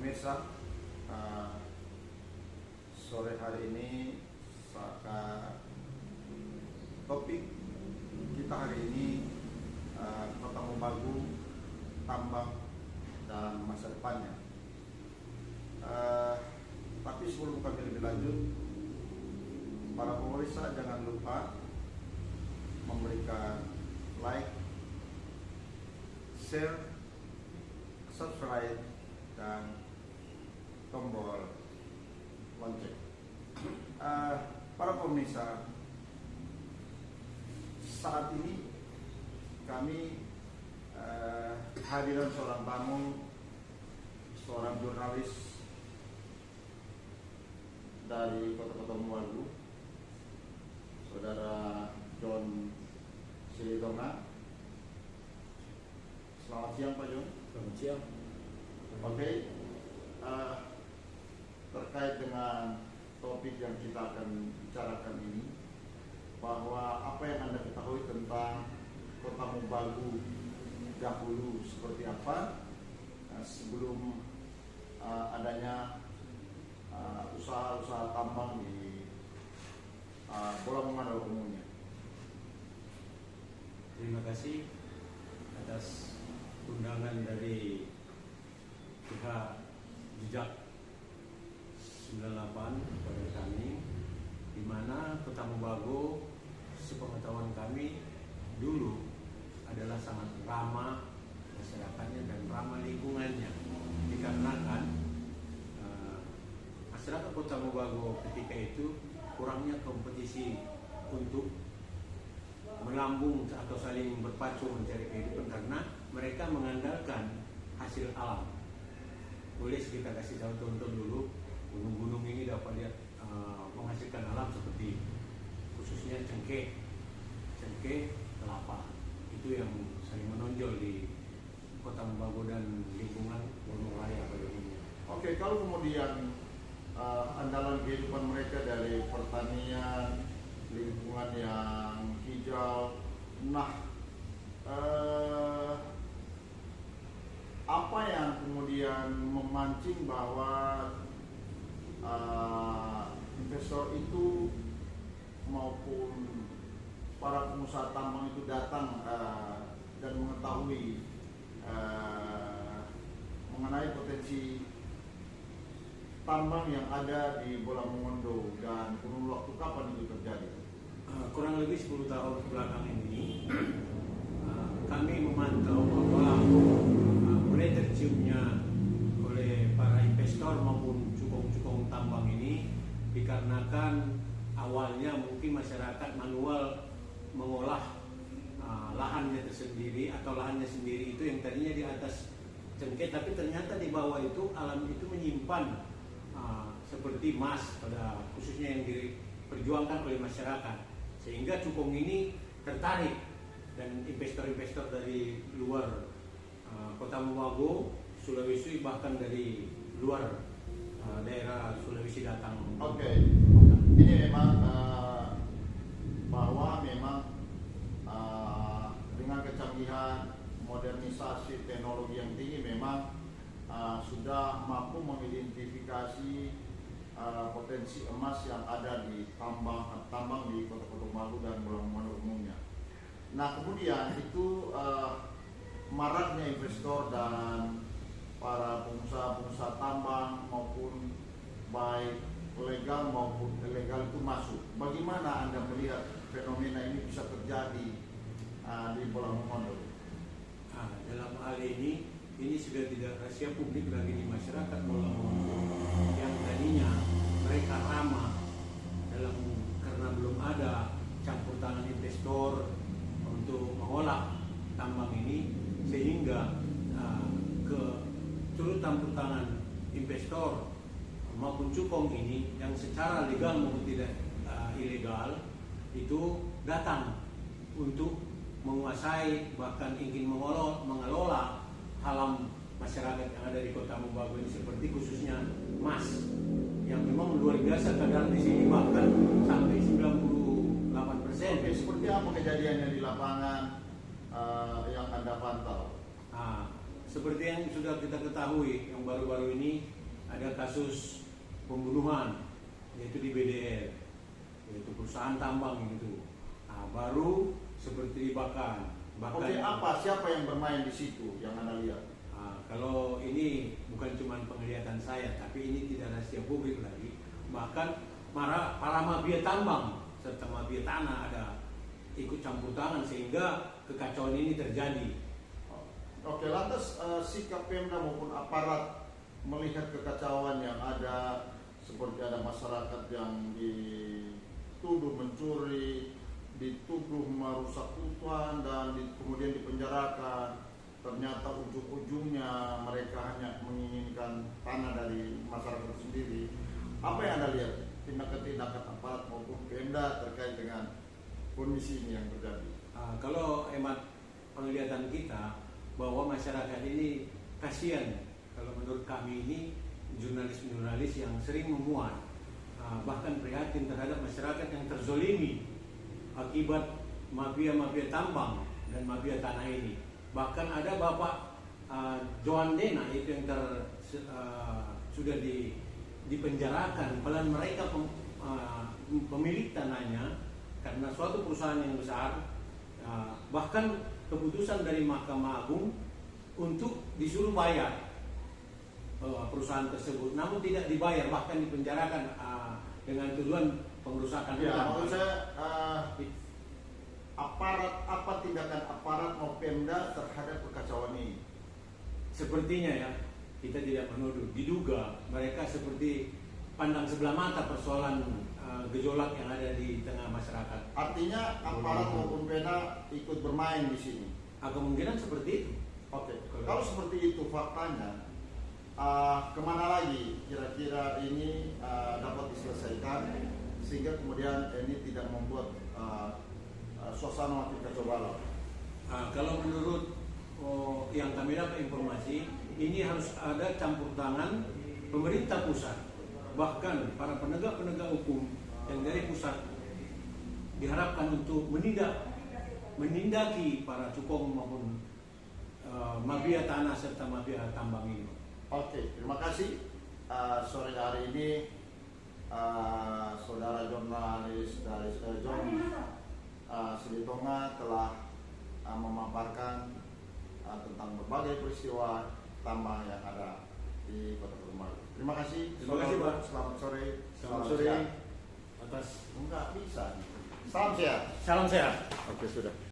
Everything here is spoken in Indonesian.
Pemirsa, sore hari ini topik kita hari ini Kota Mobagu, tambang dan masa depannya. Tapi sebelum kami lebih lanjut, para pemirsa jangan lupa memberikan like, share, subscribe, dan tombol lonceng. Para pemirsa, saat ini kami hadiran seorang tamu, seorang jurnalis dari Kota Mobagu, Saudara John Silitonga. Selamat siang Pak John. Selamat siang. Oke, terkait dengan topik yang kita akan bicarakan ini, bahwa apa yang Anda ketahui tentang Kota Mobagu dahulu seperti apa sebelum adanya usaha-usaha tambang di Bola Mongondo umumnya. Terima kasih atas undangan dari pihak Jejak 98 kepada kami, di mana Kota Mobagu, sepengetahuan kami dulu adalah sangat ramah masyarakatnya dan ramah lingkungannya, dikarenakan masyarakat Kota Mobagu ketika itu kurangnya kompetisi untuk melambung atau saling berpacu mencari kehidupan, karena mereka mengandalkan hasil alam. Boleh kita kasih tahu contoh dulu, gunung-gunung ini dapat lihat menghasilkan alam seperti khususnya cengkeh, kelapa. Itu yang saling menonjol di Kota Mobagu dan lingkungan Gunung Raya pada umumnya. Oke, kalau kemudian andalan kehidupan mereka dari pertanian, lingkungan yang hijau, apa yang kemudian memancing bahwa investor itu maupun para pengusaha tambang itu datang dan mengetahui mengenai potensi tambang yang ada di Bola Mongondo, dan kurun waktu kapan itu terjadi? Kurang lebih 10 tahun belakang ini kami memantau bahwa mulai terciumnya oleh para investor maupun cukong-cukong tambang ini dikarenakan awalnya mungkin masyarakat manual mengolah lahannya tersendiri atau lahannya sendiri itu yang tadinya di atas cengkeh, tapi ternyata di bawah itu alam itu menyimpan seperti emas pada khususnya yang diperjuangkan oleh masyarakat, sehingga cukong ini tertarik dan investor-investor dari luar Kota Mobagu, Sulawesi, bahkan dari luar daerah Sulawesi datang. Oke. Ini memang bahwa memang dengan kecanggihan modernisasi teknologi yang tinggi memang sudah mampu mengidentifikasi potensi emas yang ada di tambang di Kota Mobagu dan Bola Mongondo umumnya. Nah, kemudian itu maraknya investor dan para pengusaha tambang maupun baik legal maupun ilegal itu masuk. Bagaimana Anda melihat fenomena ini bisa terjadi di Bola Mongondo? Dalam hal ini sudah tidak rahasia publik lagi di masyarakat Bola Mongondo yang tadinya mereka ramah karena belum ada campur tangan investor untuk mengolah tambang ini, sehingga turut campur tangan investor maupun cukong ini yang secara legal maupun tidak ilegal itu datang untuk menguasai, bahkan ingin mengelola alam masyarakat yang ada di Kota Mobagu ini, seperti khususnya emas yang memang luar biasa kadar di sini, bahkan sampai 98%. Oke, seperti apa kejadiannya di lapangan yang Anda pantau? seperti yang sudah kita ketahui, yang baru-baru ini ada kasus pembunuhan, yaitu di BDR, yaitu perusahaan tambang itu. Nah, baru seperti dibakar. Oke, siapa yang bermain di situ yang Anda lihat? Kalau ini bukan cuma penglihatan saya, tapi ini tidak rahasia publik lagi. Bahkan para mafia tambang serta mafia tanah ada ikut campur tangan sehingga kekacauan ini terjadi. Oke, lantas sikap Pemda maupun aparat melihat kekacauan yang ada, seperti ada masyarakat yang dituduh mencuri, dituduh merusak hutan dan kemudian dipenjarakan. Ternyata ujung-ujungnya mereka hanya menginginkan tanah dari masyarakat sendiri. Apa yang Anda lihat tindakan-tindakan aparat maupun Pemda terkait dengan kondisi ini yang terjadi? Kalau hemat penglihatan kita, bahwa masyarakat ini kasihan. Kalau menurut kami ini jurnalis-jurnalis yang sering memuat, bahkan prihatin terhadap masyarakat yang terzolimi akibat mafia-mafia tambang dan mafia tanah ini. Bahkan ada Bapak Johan Dena itu yang sudah dipenjarakan, padahal mereka pemilik tanahnya karena suatu perusahaan yang besar, bahkan keputusan dari Mahkamah Agung untuk disuruh bayar perusahaan tersebut, namun tidak dibayar, bahkan dipenjarakan dengan tuduhan pengerusakan. Ya, maksud saya apa tindakan aparat mau Pemda terhadap kekacauan ini? Sepertinya ya, kita tidak menuduh, diduga mereka seperti pandang sebelah mata persoalan gejolak yang ada di tengah masyarakat. Artinya aparat maupun Pemda ikut bermain di sini. Kemungkinan seperti itu. Oke. Kalau seperti itu faktanya, kemana lagi kira-kira ini dapat diselesaikan sehingga kemudian ini tidak membuat suasana makin kacau balau? Kalau menurut yang kami dapat informasi, ini harus ada campur tangan pemerintah pusat, bahkan para penegak-penegak hukum yang dari pusat diharapkan untuk menindaki para cukong maupun mafia tanah serta mafia tambang ini. Oke, terima kasih. Sore hari ini saudara jurnalis dari John Silitonga telah memaparkan tentang berbagai peristiwa tambang yang ada di Kota Pekanbaru. Terima kasih. Terima kasih, Pak. Selamat sore. Selamat sore. Siang. Atas Enggak bisa. Salam sehat. salam sehat. Oke, sudah.